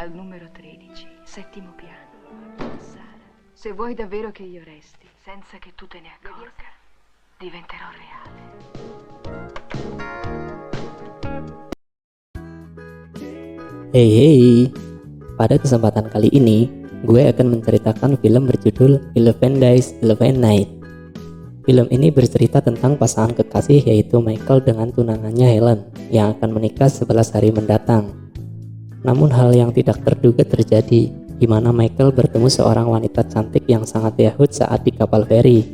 al numero 13, settimo piano. Sara, se vuoi davvero che io resti, senza che tu te ne accorga, diventerò reale. Hey, pada kesempatan kali ini, gue akan menceritakan film berjudul 11 Days, 11 Nights. Film ini bercerita tentang pasangan kekasih yaitu Michael dengan tunangannya Helen yang akan menikah 11 hari mendatang. Namun hal yang tidak terduga terjadi, di mana Michael bertemu seorang wanita cantik yang sangat yahut saat di kapal feri.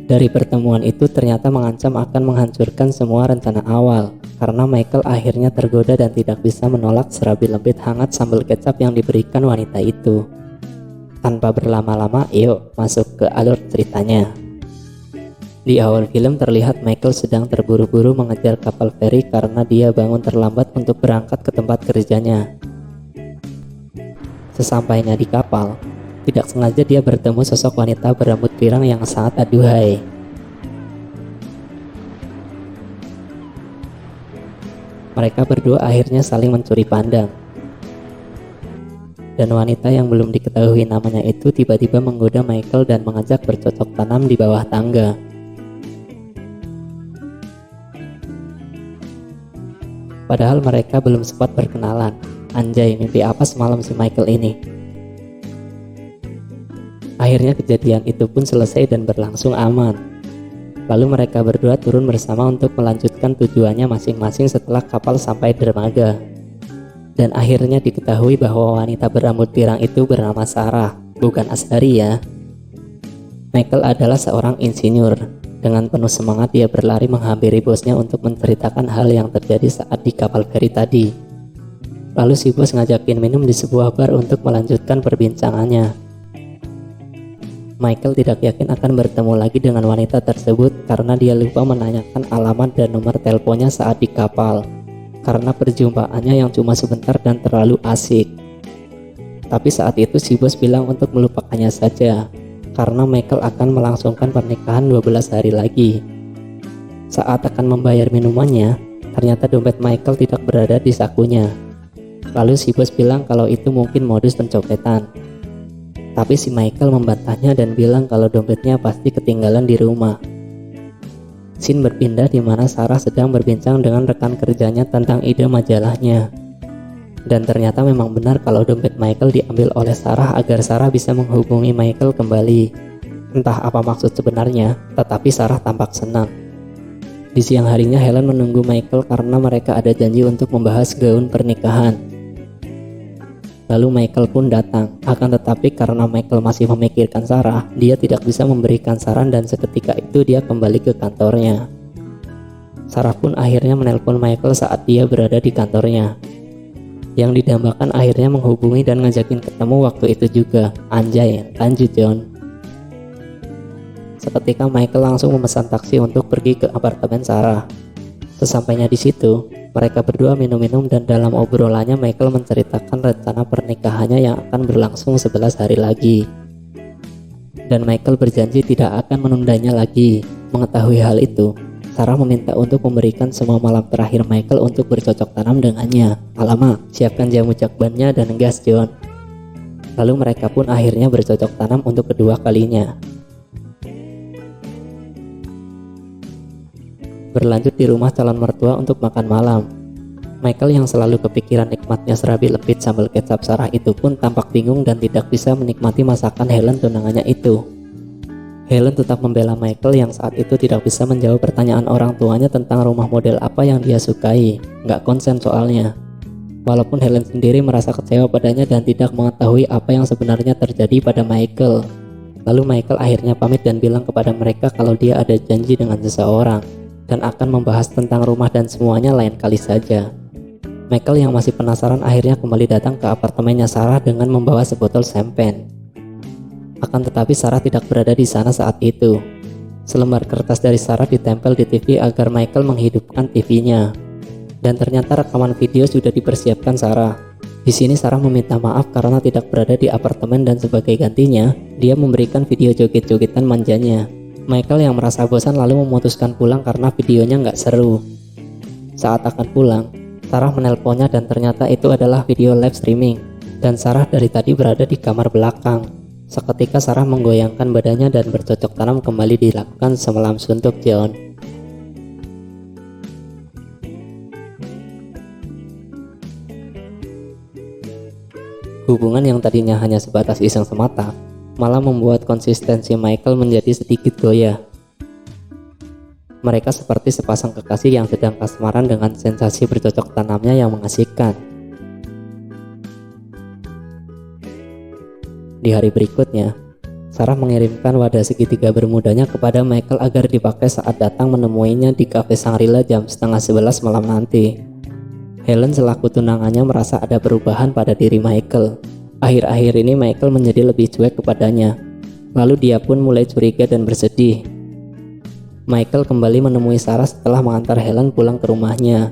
Dari pertemuan itu ternyata mengancam akan menghancurkan semua rencana awal, karena Michael akhirnya tergoda dan tidak bisa menolak serabi lembit hangat sambal kecap yang diberikan wanita itu. Tanpa berlama-lama, yuk masuk ke alur ceritanya. Di awal film terlihat Michael sedang terburu-buru mengejar kapal feri karena dia bangun terlambat untuk berangkat ke tempat kerjanya. Sesampainya di kapal, tidak sengaja dia bertemu sosok wanita berambut pirang yang sangat aduhai. Mereka berdua akhirnya saling mencuri pandang. Dan wanita yang belum diketahui namanya itu tiba-tiba menggoda Michael dan mengajak bercocok tanam di bawah tangga. Padahal mereka belum sempat berkenalan. Anjay, mimpi apa semalam si Michael ini? Akhirnya kejadian itu pun selesai dan berlangsung aman. Lalu mereka berdua turun bersama untuk melanjutkan tujuannya masing-masing setelah kapal sampai dermaga. Dan akhirnya diketahui bahwa wanita berambut pirang itu bernama Sarah, bukan Asari ya. Michael adalah seorang insinyur. Dengan penuh semangat dia berlari menghampiri bosnya untuk menceritakan hal yang terjadi saat di kapal feri tadi. Lalu si bos ngajakin minum di sebuah bar untuk melanjutkan perbincangannya. Michael tidak yakin akan bertemu lagi dengan wanita tersebut karena dia lupa menanyakan alamat dan nomor teleponnya saat di kapal, karena perjumpaannya yang cuma sebentar dan terlalu asik. Tapi saat itu si bos bilang untuk melupakannya saja, karena Michael akan melangsungkan pernikahan 12 hari lagi. Saat akan membayar minumannya, ternyata dompet Michael tidak berada di sakunya. Lalu si bos bilang kalau itu mungkin modus pencopetan. Tapi si Michael membantahnya dan bilang kalau dompetnya pasti ketinggalan di rumah. Scene berpindah di mana Sarah sedang berbincang dengan rekan kerjanya tentang ide majalahnya. Dan ternyata memang benar kalau dompet Michael diambil oleh Sarah agar Sarah bisa menghubungi Michael kembali. Entah apa maksud sebenarnya, tetapi Sarah tampak senang. Di siang harinya Helen menunggu Michael karena mereka ada janji untuk membahas gaun pernikahan. Lalu Michael pun datang, akan tetapi karena Michael masih memikirkan Sarah, dia tidak bisa memberikan saran dan seketika itu dia kembali ke kantornya. Sarah pun akhirnya menelpon Michael saat dia berada di kantornya. Yang didambakan akhirnya menghubungi dan ngajakin ketemu waktu itu juga. Anjay, lanjut John. Seketika Michael langsung memesan taksi untuk pergi ke apartemen Sarah. Sesampainya di situ, mereka berdua minum-minum dan dalam obrolannya Michael menceritakan rencana pernikahannya yang akan berlangsung 11 hari lagi. Dan Michael berjanji tidak akan menundanya lagi. Mengetahui hal itu, Sarah meminta untuk memberikan semua malam terakhir Michael untuk bercocok tanam dengannya. Alamak, siapkan jamu jakbannya dan gas John. Lalu mereka pun akhirnya bercocok tanam untuk kedua kalinya. Berlanjut di rumah calon mertua untuk makan malam. Michael yang selalu kepikiran nikmatnya serabi lembit sambal kecap Sarah itu pun tampak bingung dan tidak bisa menikmati masakan Helen tunangannya itu. Helen tetap membela Michael yang saat itu tidak bisa menjawab pertanyaan orang tuanya tentang rumah model apa yang dia sukai. Nggak konsen soalnya. Walaupun Helen sendiri merasa kecewa padanya dan tidak mengetahui apa yang sebenarnya terjadi pada Michael. Lalu Michael akhirnya pamit dan bilang kepada mereka kalau dia ada janji dengan seseorang dan akan membahas tentang rumah dan semuanya lain kali saja. Michael yang masih penasaran akhirnya kembali datang ke apartemennya Sarah dengan membawa sebotol champagne. Akan tetapi Sarah tidak berada di sana saat itu. Selembar kertas dari Sarah ditempel di TV agar Michael menghidupkan TV-nya. Dan ternyata rekaman video sudah dipersiapkan Sarah. Di sini Sarah meminta maaf karena tidak berada di apartemen dan sebagai gantinya, dia memberikan video joget-jogetan manjanya. Michael yang merasa bosan lalu memutuskan pulang karena videonya nggak seru. Saat akan pulang, Sarah menelponnya dan ternyata itu adalah video live streaming. dan Sarah dari tadi berada di kamar belakang. Seketika Sarah menggoyangkan badannya dan bercocok tanam kembali dilakukan semalam suntuk John. Hubungan yang tadinya hanya sebatas iseng semata, malah membuat konsistensi Michael menjadi sedikit goyah. Mereka seperti sepasang kekasih yang sedang kasmaran dengan sensasi bercocok tanamnya yang mengasihkan. Di hari berikutnya, Sarah mengirimkan wadah segitiga bermudanya kepada Michael agar dipakai saat datang menemuinya di kafe Shangri-La jam 10:30 malam nanti. Helen selaku tunangannya merasa ada perubahan pada diri Michael. Akhir-akhir ini Michael menjadi lebih cuek kepadanya. Lalu dia pun mulai curiga dan bersedih. Michael kembali menemui Sarah setelah mengantar Helen pulang ke rumahnya.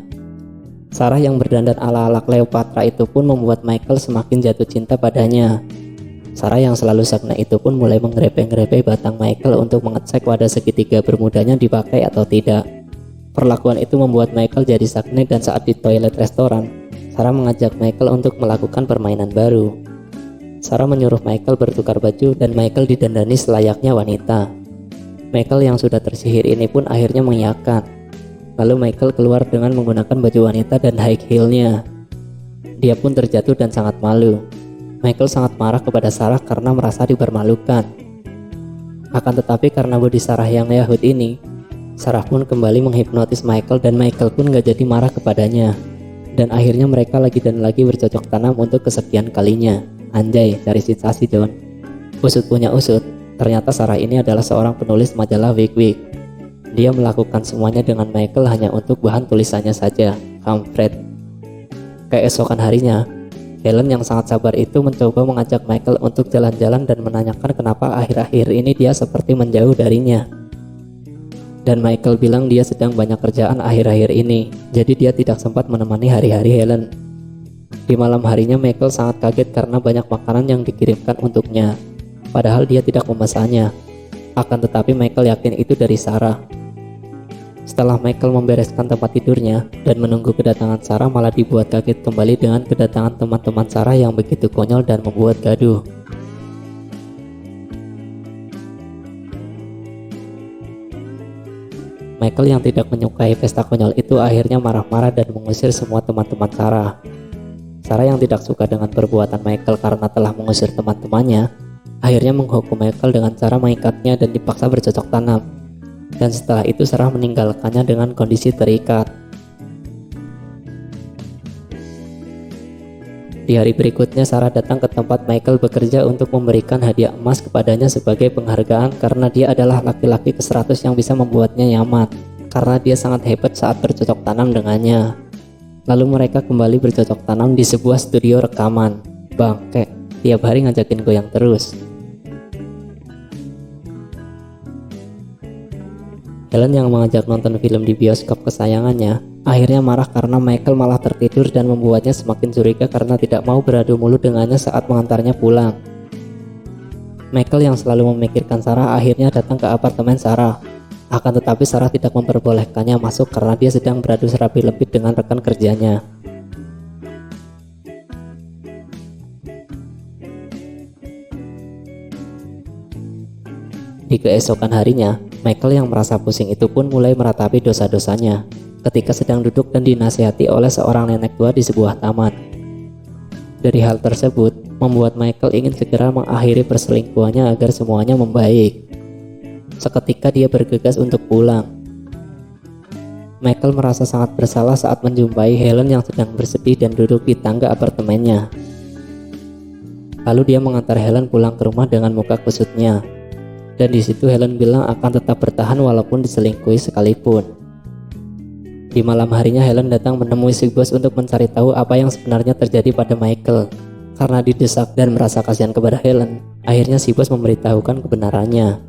Sarah yang berdandan ala-ala Cleopatra itu pun membuat Michael semakin jatuh cinta padanya. Sarah yang selalu sakna itu pun mulai menggrepe-grepe batang Michael untuk mengecek wadah segitiga bermudanya dipakai atau tidak. Perlakuan itu membuat Michael jadi sakna dan saat di toilet restoran, Sarah mengajak Michael untuk melakukan permainan baru. Sarah menyuruh Michael bertukar baju dan Michael didandani selayaknya wanita. Michael yang sudah tersihir ini pun akhirnya mengiyakan. Lalu Michael keluar dengan menggunakan baju wanita dan high heel-nya. Dia pun terjatuh dan sangat malu. Michael sangat marah kepada Sarah karena merasa dipermalukan. Akan tetapi karena bodi Sarah yang yahut ini, Sarah pun kembali menghipnotis Michael dan Michael pun gak jadi marah kepadanya. Dan akhirnya mereka lagi dan lagi bercocok tanam untuk kesekian kalinya. Anjay, cari sensasi John. Usut punya usut, ternyata Sarah ini adalah seorang penulis majalah Week. Dia melakukan semuanya dengan Michael hanya untuk bahan tulisannya saja, kampret. Keesokan harinya, Helen yang sangat sabar itu mencoba mengajak Michael untuk jalan-jalan dan menanyakan kenapa akhir-akhir ini dia seperti menjauh darinya. Dan Michael bilang dia sedang banyak kerjaan akhir-akhir ini, jadi dia tidak sempat menemani hari-hari Helen. Di malam harinya Michael sangat kaget karena banyak makanan yang dikirimkan untuknya, padahal dia tidak memesannya. Akan tetapi Michael yakin itu dari Sarah. Setelah Michael membereskan tempat tidurnya dan menunggu kedatangan Sarah, malah dibuat kaget kembali dengan kedatangan teman-teman Sarah yang begitu konyol dan membuat gaduh. Michael yang tidak menyukai pesta konyol itu akhirnya marah-marah dan mengusir semua teman-teman Sarah. Sarah yang tidak suka dengan perbuatan Michael karena telah mengusir teman-temannya, akhirnya menghukum Michael dengan cara mengikatnya dan dipaksa bercocok tanam. Dan setelah itu Sarah meninggalkannya dengan kondisi terikat. Di hari berikutnya Sarah datang ke tempat Michael bekerja untuk memberikan hadiah emas kepadanya sebagai penghargaan karena dia adalah laki-laki ke-100 yang bisa membuatnya nyaman, karena dia sangat hebat saat bercocok tanam dengannya. Lalu mereka kembali bercocok tanam di sebuah studio rekaman. Bangke, tiap hari ngajakin goyang terus. Helen yang mengajak nonton film di bioskop kesayangannya akhirnya marah karena Michael malah tertidur dan membuatnya semakin curiga karena tidak mau beradu mulut dengannya saat mengantarnya pulang. Michael yang selalu memikirkan Sarah akhirnya datang ke apartemen Sarah. Akan tetapi Sarah tidak memperbolehkannya masuk karena dia sedang beradu serabi lebit dengan rekan kerjanya. Di keesokan harinya, Michael yang merasa pusing itu pun mulai meratapi dosa-dosanya ketika sedang duduk dan dinasihati oleh seorang nenek tua di sebuah taman. Dari hal tersebut, membuat Michael ingin segera mengakhiri perselingkuhannya agar semuanya membaik. Seketika dia bergegas untuk pulang. Michael merasa sangat bersalah saat menjumpai Helen yang sedang bersedih dan duduk di tangga apartemennya. Lalu dia mengantar Helen pulang ke rumah dengan muka kusutnya. Dan di situ Helen bilang akan tetap bertahan walaupun diselingkuhi sekalipun. Di malam harinya Helen datang menemui si bos untuk mencari tahu apa yang sebenarnya terjadi pada Michael. Karena didesak dan merasa kasihan kepada Helen, akhirnya si bos memberitahukan kebenarannya.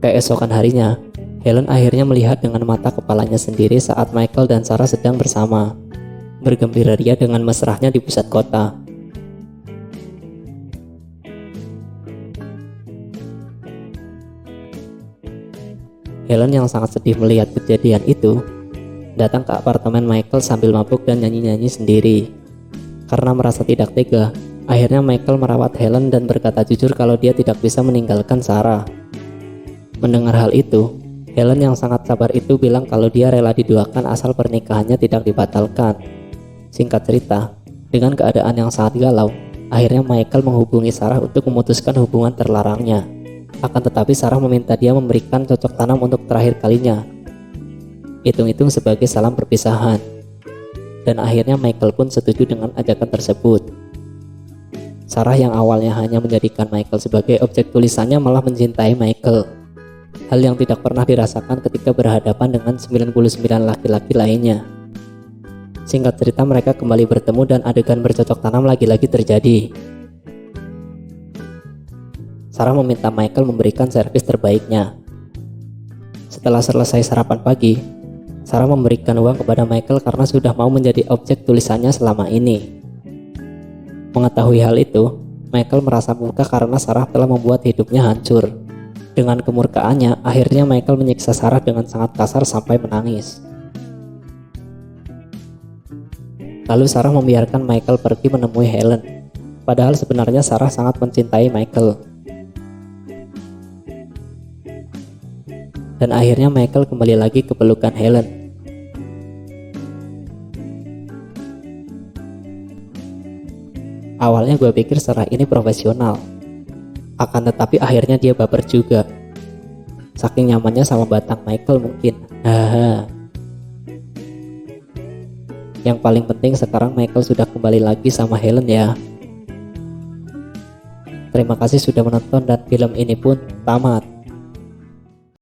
Keesokan harinya, Helen akhirnya melihat dengan mata kepalanya sendiri saat Michael dan Sarah sedang bersama, bergembira ria dengan mesrahnya di pusat kota. Helen yang sangat sedih melihat kejadian itu, datang ke apartemen Michael sambil mabuk dan nyanyi-nyanyi sendiri. Karena merasa tidak tega, Akhirnya Michael merawat Helen dan berkata jujur kalau dia tidak bisa meninggalkan Sarah. Mendengar hal itu, Helen yang sangat sabar itu bilang kalau dia rela diduakan asal pernikahannya tidak dibatalkan. Singkat cerita, dengan keadaan yang sangat galau, akhirnya Michael menghubungi Sarah untuk memutuskan hubungan terlarangnya. Akan tetapi Sarah meminta dia memberikan cocok tanam untuk terakhir kalinya. Hitung-hitung sebagai salam perpisahan. Dan akhirnya Michael pun setuju dengan ajakan tersebut. Sarah yang awalnya hanya menjadikan Michael sebagai objek tulisannya malah mencintai Michael. Hal yang tidak pernah dirasakan ketika berhadapan dengan 99 laki-laki lainnya. Singkat cerita mereka kembali bertemu dan adegan bercocok tanam lagi-lagi terjadi. Sarah meminta Michael memberikan servis terbaiknya. Setelah selesai sarapan pagi, Sarah memberikan uang kepada Michael karena sudah mau menjadi objek tulisannya selama ini. Mengetahui hal itu, Michael merasa murka karena Sarah telah membuat hidupnya hancur. Dengan kemurkaannya, akhirnya Michael menyiksa Sarah dengan sangat kasar sampai menangis. Lalu Sarah membiarkan Michael pergi menemui Helen. Padahal sebenarnya Sarah sangat mencintai Michael. Dan akhirnya Michael kembali lagi ke pelukan Helen. Awalnya gue pikir Sarah ini profesional. Akan tetapi akhirnya dia baper juga. Saking nyamannya sama batang Michael mungkin. Haha. Yang paling penting sekarang Michael sudah kembali lagi sama Helen ya. Terima kasih sudah menonton dan film ini pun tamat.